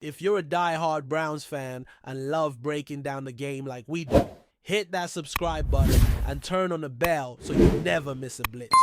If you're a die-hard Browns fan and love breaking down the game like we do, hit that subscribe button and turn on the bell so you never miss a blitz.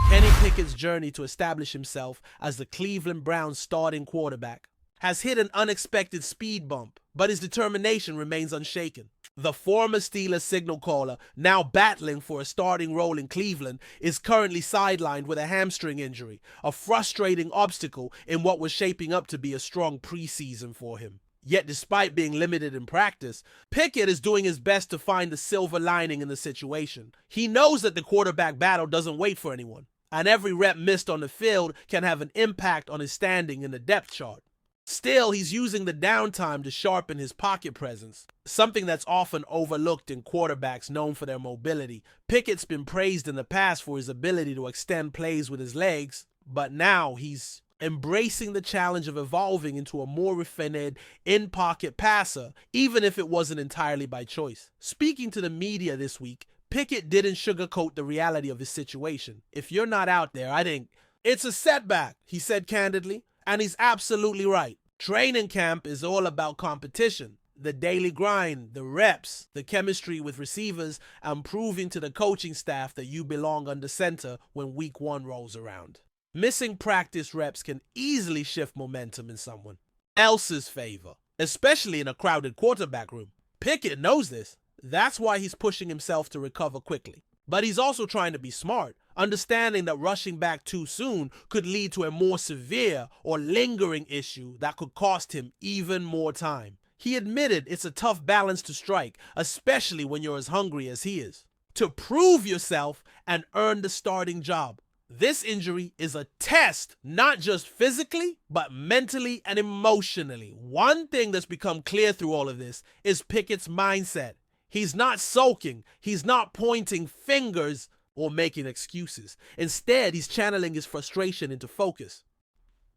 Kenny Pickett's journey to establish himself as the Cleveland Browns starting quarterback has hit an unexpected speed bump, but his determination remains unshaken. The former Steelers signal caller, now battling for a starting role in Cleveland, is currently sidelined with a hamstring injury, a frustrating obstacle in what was shaping up to be a strong preseason for him. Yet despite being limited in practice, Pickett is doing his best to find the silver lining in the situation. He knows that the quarterback battle doesn't wait for anyone, and every rep missed on the field can have an impact on his standing in the depth chart. Still, he's using the downtime to sharpen his pocket presence, something that's often overlooked in quarterbacks known for their mobility. Pickett's been praised in the past for his ability to extend plays with his legs, but now he's embracing the challenge of evolving into a more refined, in-pocket passer, even if it wasn't entirely by choice. Speaking to the media this week, Pickett didn't sugarcoat the reality of his situation. "If you're not out there, I think it's a setback," he said candidly. And he's absolutely right. Training camp is all about competition. The daily grind, the reps, the chemistry with receivers, and proving to the coaching staff that you belong under center when week one rolls around. Missing practice reps can easily shift momentum in someone else's favor, especially in a crowded quarterback room. Pickett knows this. That's why he's pushing himself to recover quickly. But he's also trying to be smart, understanding that rushing back too soon could lead to a more severe or lingering issue that could cost him even more time. He admitted it's a tough balance to strike, especially when you're as hungry as he is, to prove yourself and earn the starting job. This injury is a test, not just physically, but mentally and emotionally. One thing that's become clear through all of this is Pickett's mindset. He's not sulking, he's not pointing fingers or making excuses. Instead, he's channeling his frustration into focus.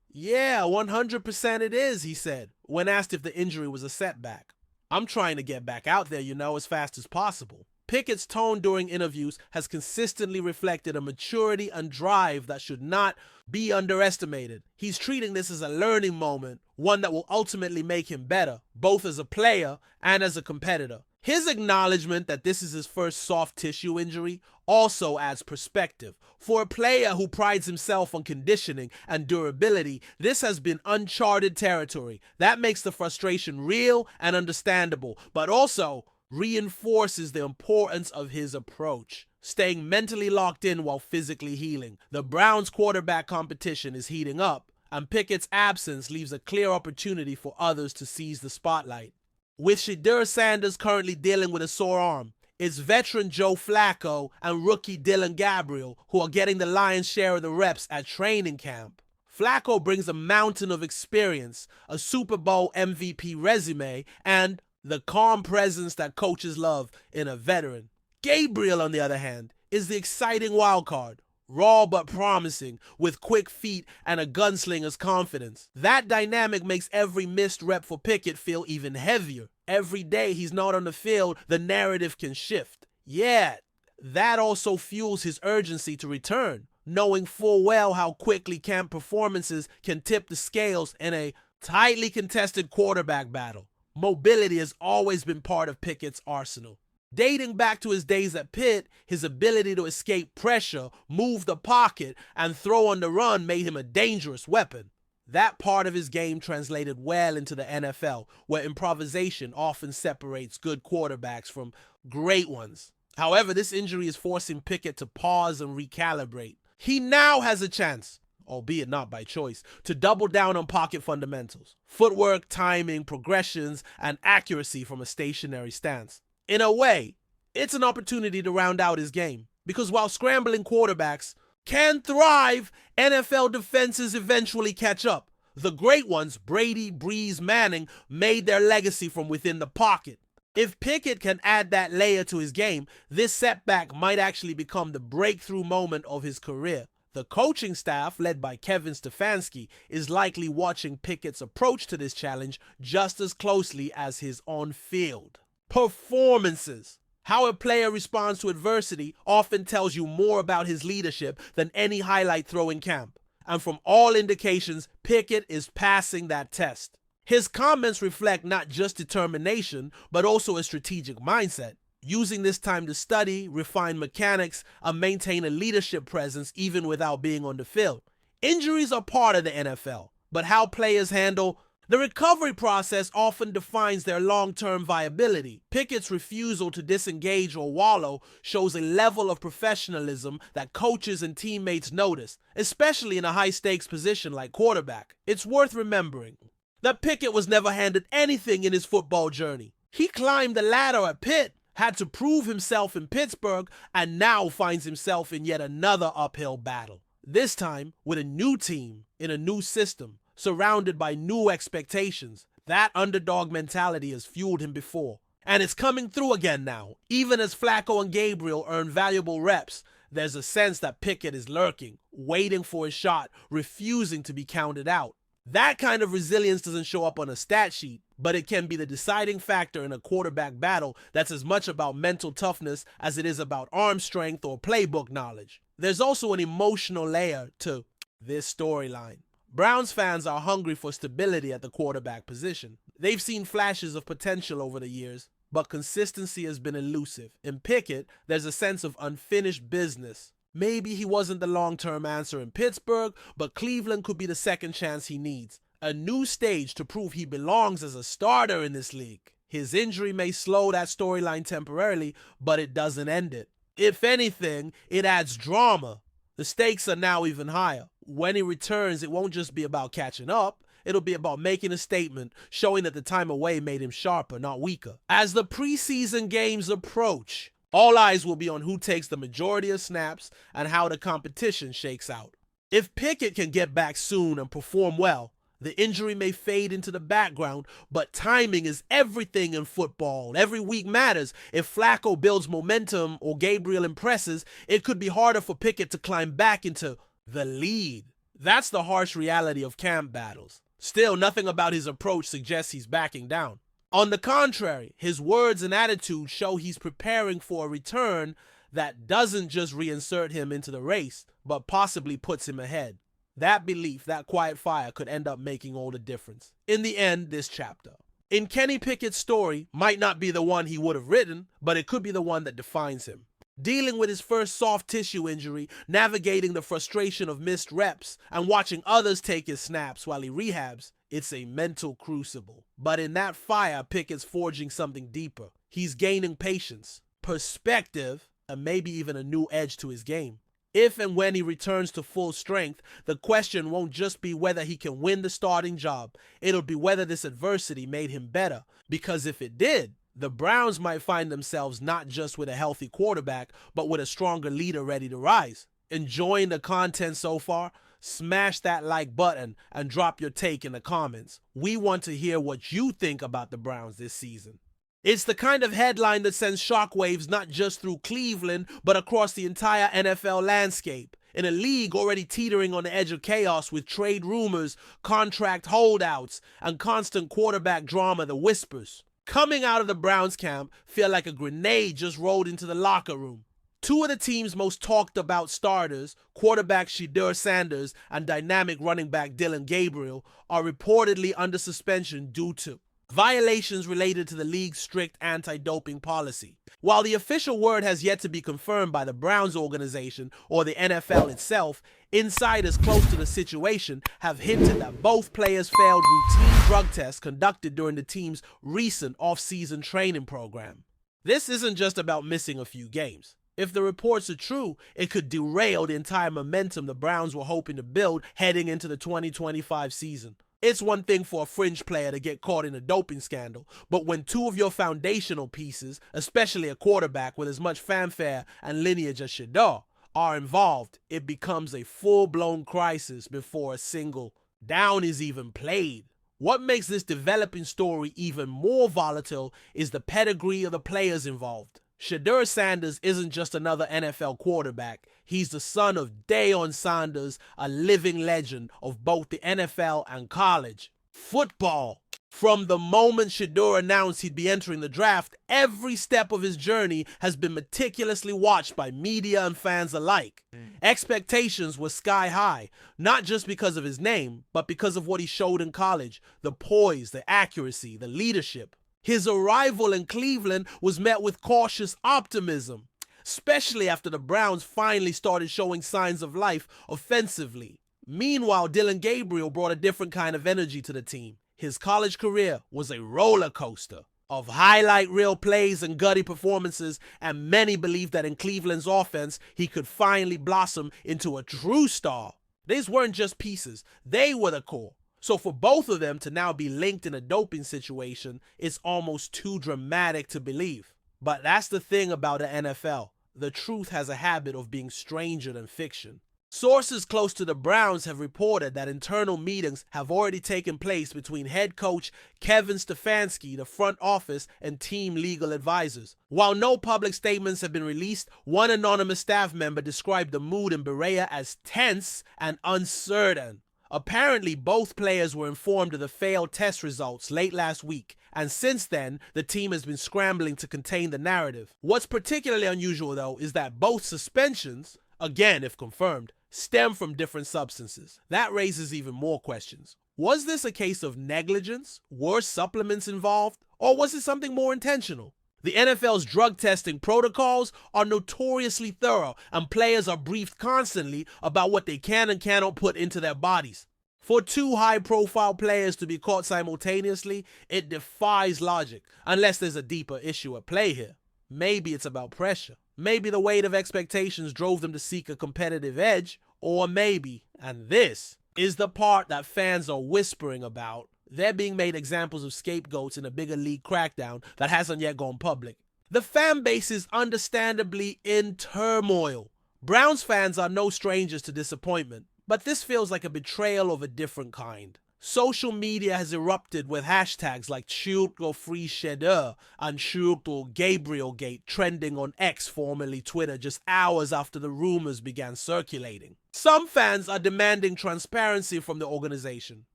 "Yeah, 100% it is," he said, when asked if the injury was a setback. "I'm trying to get back out there, as fast as possible." Pickett's tone during interviews has consistently reflected a maturity and drive that should not be underestimated. He's treating this as a learning moment, one that will ultimately make him better, both as a player and as a competitor. His acknowledgement that this is his first soft tissue injury also adds perspective. For a player who prides himself on conditioning and durability, this has been uncharted territory. That makes the frustration real and understandable, but also reinforces the importance of his approach, staying mentally locked in while physically healing. The Browns' quarterback competition is heating up, and Pickett's absence leaves a clear opportunity for others to seize the spotlight. With Shedeur Sanders currently dealing with a sore arm, it's veteran Joe Flacco and rookie Dylan Gabriel who are getting the lion's share of the reps at training camp. Flacco brings a mountain of experience, a Super Bowl MVP resume, and the calm presence that coaches love in a veteran. Gabriel, on the other hand, is the exciting wild card. Raw but promising, with quick feet and a gunslinger's confidence. That dynamic makes every missed rep for Pickett feel even heavier. Every day he's not on the field, the narrative can shift. Yet, that also fuels his urgency to return, knowing full well how quickly camp performances can tip the scales in a tightly contested quarterback battle. Mobility has always been part of Pickett's arsenal. Dating back to his days at Pitt, his ability to escape pressure, move the pocket, and throw on the run made him a dangerous weapon. That part of his game translated well into the NFL, where improvisation often separates good quarterbacks from great ones. However, this injury is forcing Pickett to pause and recalibrate. He now has a chance, albeit not by choice, to double down on pocket fundamentals. Footwork, timing, progressions, and accuracy from a stationary stance. In a way, it's an opportunity to round out his game, because while scrambling quarterbacks can thrive, NFL defenses eventually catch up. The great ones, Brady, Breeze, Manning, made their legacy from within the pocket. If Pickett can add that layer to his game, this setback might actually become the breakthrough moment of his career. The coaching staff, led by Kevin Stefanski, is likely watching Pickett's approach to this challenge just as closely as his on-field performances. How a player responds to adversity often tells you more about his leadership than any highlight throw in camp. And from all indications, Pickett is passing that test. His comments reflect not just determination, but also a strategic mindset, using this time to study, refine mechanics, and maintain a leadership presence even without being on the field. Injuries are part of the NFL, but how players handle the recovery process often defines their long-term viability. Pickett's refusal to disengage or wallow shows a level of professionalism that coaches and teammates notice, especially in a high-stakes position like quarterback. It's worth remembering that Pickett was never handed anything in his football journey. He climbed the ladder at Pitt, had to prove himself in Pittsburgh, and now finds himself in yet another uphill battle. This time with a new team, in a new system, surrounded by new expectations. That underdog mentality has fueled him before, and it's coming through again now. Even as Flacco and Gabriel earn valuable reps, there's a sense that Pickett is lurking, waiting for his shot, refusing to be counted out. That kind of resilience doesn't show up on a stat sheet, but it can be the deciding factor in a quarterback battle that's as much about mental toughness as it is about arm strength or playbook knowledge. There's also an emotional layer to this storyline. Browns fans are hungry for stability at the quarterback position. They've seen flashes of potential over the years, but consistency has been elusive. In Pickett, there's a sense of unfinished business. Maybe he wasn't the long-term answer in Pittsburgh, but Cleveland could be the second chance he needs. A new stage to prove he belongs as a starter in this league. His injury may slow that storyline temporarily, but it doesn't end it. If anything, it adds drama. The stakes are now even higher. When he returns, it won't just be about catching up. It'll be about making a statement, showing that the time away made him sharper, not weaker. As the preseason games approach, all eyes will be on who takes the majority of snaps and how the competition shakes out. If Pickett can get back soon and perform well, the injury may fade into the background, but timing is everything in football. Every week matters. If Flacco builds momentum or Gabriel impresses, it could be harder for Pickett to climb back into the lead. That's the harsh reality of camp battles. Still, nothing about his approach suggests he's backing down. On the contrary, his words and attitude show he's preparing for a return that doesn't just reinsert him into the race, but possibly puts him ahead. That belief, that quiet fire, could end up making all the difference. In the end, this chapter. In Kenny Pickett's story might not be the one he would have written, but it could be the one that defines him. Dealing with his first soft tissue injury, navigating the frustration of missed reps, and watching others take his snaps while he rehabs, it's a mental crucible. But in that fire, Pickett's forging something deeper. He's gaining patience, perspective, and maybe even a new edge to his game. If and when he returns to full strength, the question won't just be whether he can win the starting job. It'll be whether this adversity made him better. Because if it did, the Browns might find themselves not just with a healthy quarterback, but with a stronger leader ready to rise. Enjoying the content so far? Smash that like button and drop your take in the comments. We want to hear what you think about the Browns this season. It's the kind of headline that sends shockwaves not just through Cleveland, but across the entire NFL landscape. In a league already teetering on the edge of chaos with trade rumors, contract holdouts, and constant quarterback drama, the whispers coming out of the Browns camp feel like a grenade just rolled into the locker room. Two of the team's most talked about starters, quarterback Shedeur Sanders and dynamic running back Dillon Gabriel, are reportedly under suspension due to violations related to the league's strict anti-doping policy. While the official word has yet to be confirmed by the Browns organization or the NFL itself, insiders close to the situation have hinted that both players failed routine drug tests conducted during the team's recent off-season training program. This isn't just about missing a few games. If the reports are true, it could derail the entire momentum the Browns were hoping to build heading into the 2025 season. It's one thing for a fringe player to get caught in a doping scandal, but when two of your foundational pieces, especially a quarterback with as much fanfare and lineage as Shedeur, are involved, it becomes a full-blown crisis before a single down is even played. What makes this developing story even more volatile is the pedigree of the players involved. Shedeur Sanders isn't just another NFL quarterback. He's the son of Deion Sanders, a living legend of both the NFL and college football. From the moment Shedeur announced he'd be entering the draft, every step of his journey has been meticulously watched by media and fans alike. Expectations were sky high, not just because of his name, but because of what he showed in college, the poise, the accuracy, the leadership. His arrival in Cleveland was met with cautious optimism, especially after the Browns finally started showing signs of life offensively. Meanwhile, Dillon Gabriel brought a different kind of energy to the team. His college career was a roller coaster of highlight reel plays and gutty performances, and many believed that in Cleveland's offense, he could finally blossom into a true star. These weren't just pieces, they were the core. So for both of them to now be linked in a doping situation is almost too dramatic to believe. But that's the thing about the NFL. The truth has a habit of being stranger than fiction. Sources close to the Browns have reported that internal meetings have already taken place between head coach Kevin Stefanski, the front office, and team legal advisors. While no public statements have been released, one anonymous staff member described the mood in Berea as tense and uncertain. Apparently, both players were informed of the failed test results late last week, and since then, the team has been scrambling to contain the narrative. What's particularly unusual, though, is that both suspensions, again if confirmed, stem from different substances. That raises even more questions. Was this a case of negligence? Were supplements involved? Or was it something more intentional? The NFL's drug testing protocols are notoriously thorough, and players are briefed constantly about what they can and cannot put into their bodies. For two high-profile players to be caught simultaneously, it defies logic, unless there's a deeper issue at play here. Maybe it's about pressure. Maybe the weight of expectations drove them to seek a competitive edge, or maybe, and this is the part that fans are whispering about, they're being made examples of scapegoats in a bigger league crackdown that hasn't yet gone public. The fan base is understandably in turmoil. Browns fans are no strangers to disappointment, but this feels like a betrayal of a different kind. Social media has erupted with hashtags like Schultz Free Shedeur and Schultz Gabrielgate trending on X, formerly Twitter, just hours after the rumors began circulating. Some fans are demanding transparency from the organization,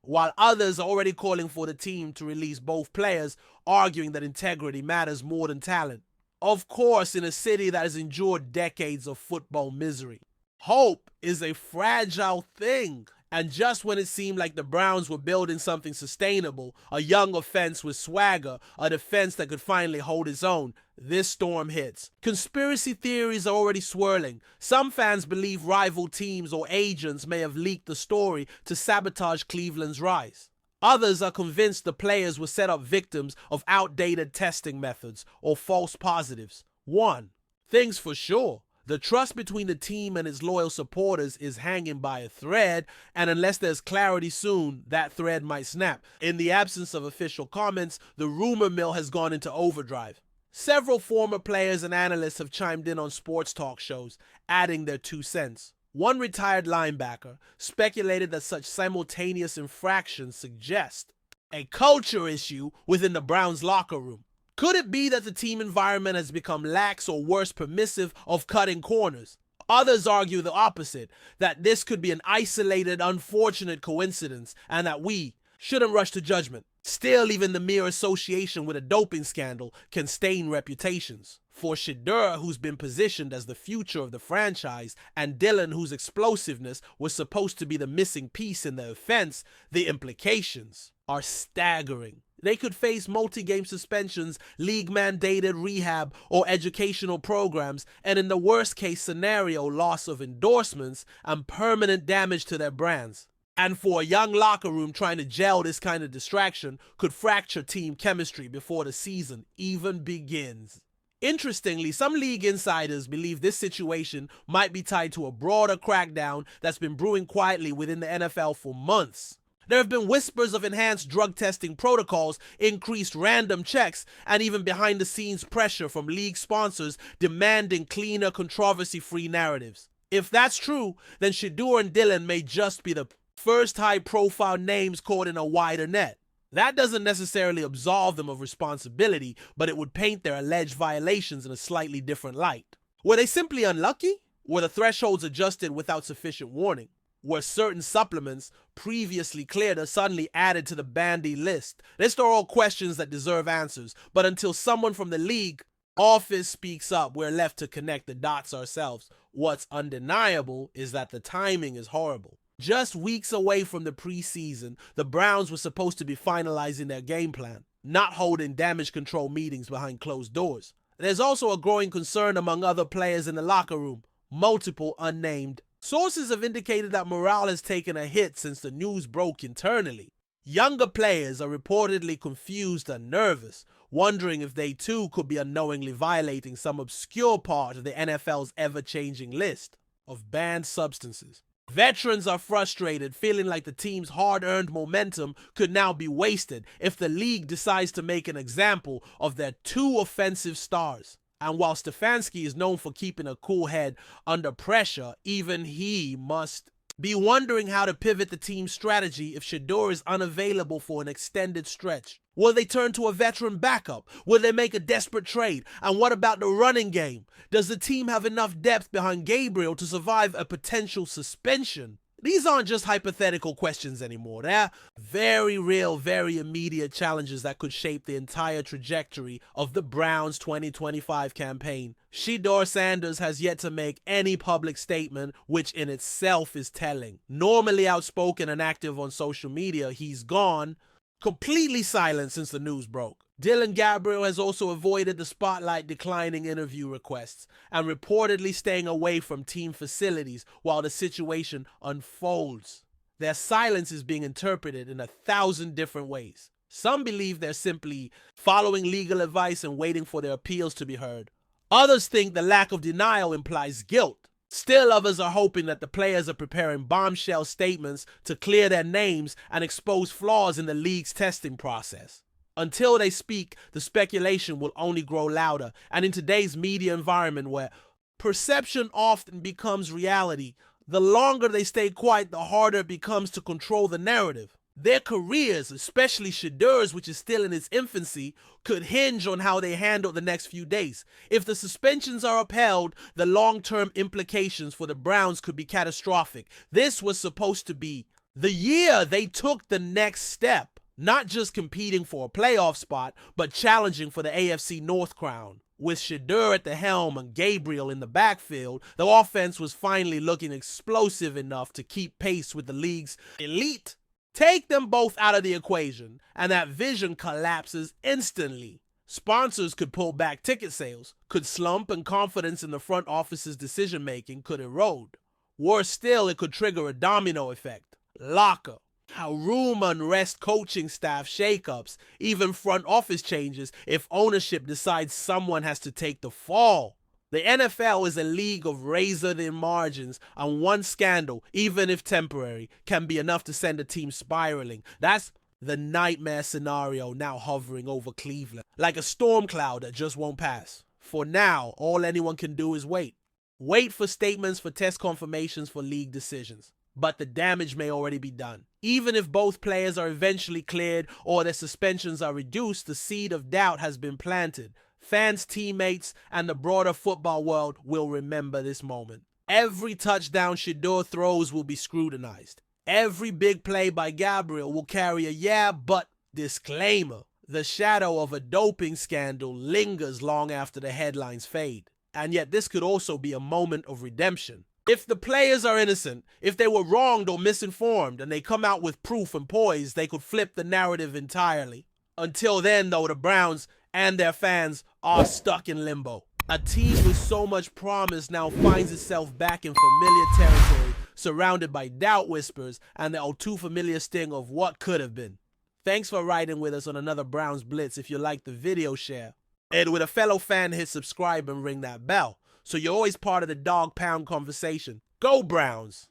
while others are already calling for the team to release both players, arguing that integrity matters more than talent. Of course, in a city that has endured decades of football misery, hope is a fragile thing. And just when it seemed like the Browns were building something sustainable, a young offense with swagger, a defense that could finally hold its own, this storm hits. Conspiracy theories are already swirling. Some fans believe rival teams or agents may have leaked the story to sabotage Cleveland's rise. Others are convinced the players were set up victims of outdated testing methods or false positives. One thing's for sure. The trust between the team and its loyal supporters is hanging by a thread, and unless there's clarity soon, that thread might snap. In the absence of official comments, the rumor mill has gone into overdrive. Several former players and analysts have chimed in on sports talk shows, adding their 2 cents. One retired linebacker speculated that such simultaneous infractions suggest a culture issue within the Browns locker room. Could it be that the team environment has become lax or worse, permissive of cutting corners? Others argue the opposite, that this could be an isolated, unfortunate coincidence and that we shouldn't rush to judgment. Still, even the mere association with a doping scandal can stain reputations. For Shedeur, who's been positioned as the future of the franchise, and Dillon, whose explosiveness was supposed to be the missing piece in the offense, the implications are staggering. They could face multi-game suspensions, league-mandated rehab, or educational programs, and in the worst-case scenario, loss of endorsements and permanent damage to their brands. And for a young locker room trying to gel, this kind of distraction could fracture team chemistry before the season even begins. Interestingly, some league insiders believe this situation might be tied to a broader crackdown that's been brewing quietly within the NFL for months. There have been whispers of enhanced drug testing protocols, increased random checks, and even behind-the-scenes pressure from league sponsors demanding cleaner, controversy-free narratives. If that's true, then Shedeur and Dillon may just be the first high-profile names caught in a wider net. That doesn't necessarily absolve them of responsibility, but it would paint their alleged violations in a slightly different light. Were they simply unlucky? Were the thresholds adjusted without sufficient warning? were certain supplements previously cleared are suddenly added to the bandy list? These are all questions that deserve answers, but until someone from the league office speaks up, we're left to connect the dots ourselves. What's undeniable is that the timing is horrible. Just weeks away from the preseason, the Browns were supposed to be finalizing their game plan, not holding damage control meetings behind closed doors. There's also a growing concern among other players in the locker room, multiple unnamed. Sources have indicated that morale has taken a hit since the news broke internally. Younger players are reportedly confused and nervous, wondering if they too could be unknowingly violating some obscure part of the NFL's ever-changing list of banned substances. Veterans are frustrated, feeling like the team's hard-earned momentum could now be wasted if the league decides to make an example of their two offensive stars. And while Stefanski is known for keeping a cool head under pressure, even he must be wondering how to pivot the team's strategy if Shedeur is unavailable for an extended stretch. Will they turn to a veteran backup? Will they make a desperate trade? And what about the running game? Does the team have enough depth behind Gabriel to survive a potential suspension? These aren't just hypothetical questions anymore. They're very real, very immediate challenges that could shape the entire trajectory of the Browns' 2025 campaign. Shedeur Sanders has yet to make any public statement, which in itself is telling. Normally outspoken and active on social media, he's gone completely silent since the news broke. Dylan Gabriel has also avoided the spotlight, declining interview requests and reportedly staying away from team facilities while the situation unfolds. Their silence is being interpreted in 1,000 different ways. Some believe they're simply following legal advice and waiting for their appeals to be heard. Others think the lack of denial implies guilt. Still others are hoping that the players are preparing bombshell statements to clear their names and expose flaws in the league's testing process. Until they speak, the speculation will only grow louder, and in today's media environment where perception often becomes reality, the longer they stay quiet, the harder it becomes to control the narrative. Their careers, especially Shedeur's, which is still in its infancy, could hinge on how they handle the next few days. If the suspensions are upheld, the long-term implications for the Browns could be catastrophic. This was supposed to be the year they took the next step. Not just competing for a playoff spot, but challenging for the AFC North crown. With Shedeur at the helm and Gabriel in the backfield, the offense was finally looking explosive enough to keep pace with the league's elite. Take them both out of the equation, and that vision collapses instantly. Sponsors could pull back ticket sales, could slump, and confidence in the front office's decision-making could erode. Worse still, it could trigger a domino effect. Locker, room unrest, coaching staff shakeups, even front office changes if ownership decides someone has to take the fall. The NFL is a league of razor-thin margins, and one scandal, even if temporary, can be enough to send a team spiraling. That's the nightmare scenario now hovering over Cleveland, like a storm cloud that just won't pass. For now, all anyone can do is wait. Wait for statements, for test confirmations, for league decisions. But the damage may already be done. Even if both players are eventually cleared or their suspensions are reduced, the seed of doubt has been planted. Fans, teammates, and the broader football world will remember this moment. Every touchdown Shedeur throws will be scrutinized. Every big play by Gabriel will carry a "yeah, but" disclaimer. The shadow of a doping scandal lingers long after the headlines fade. And yet this could also be a moment of redemption. If the players are innocent, if they were wronged or misinformed, and they come out with proof and poise, they could flip the narrative entirely. Until then, though, the Browns and their fans are stuck in limbo. A team with so much promise now finds itself back in familiar territory, surrounded by doubt whispers and the all too familiar sting of what could have been. Thanks for riding with us on another Browns Blitz. If you liked the video, share. And with a fellow fan, hit subscribe and ring that bell, so you're always part of the Dawg Pound conversation. Go Browns!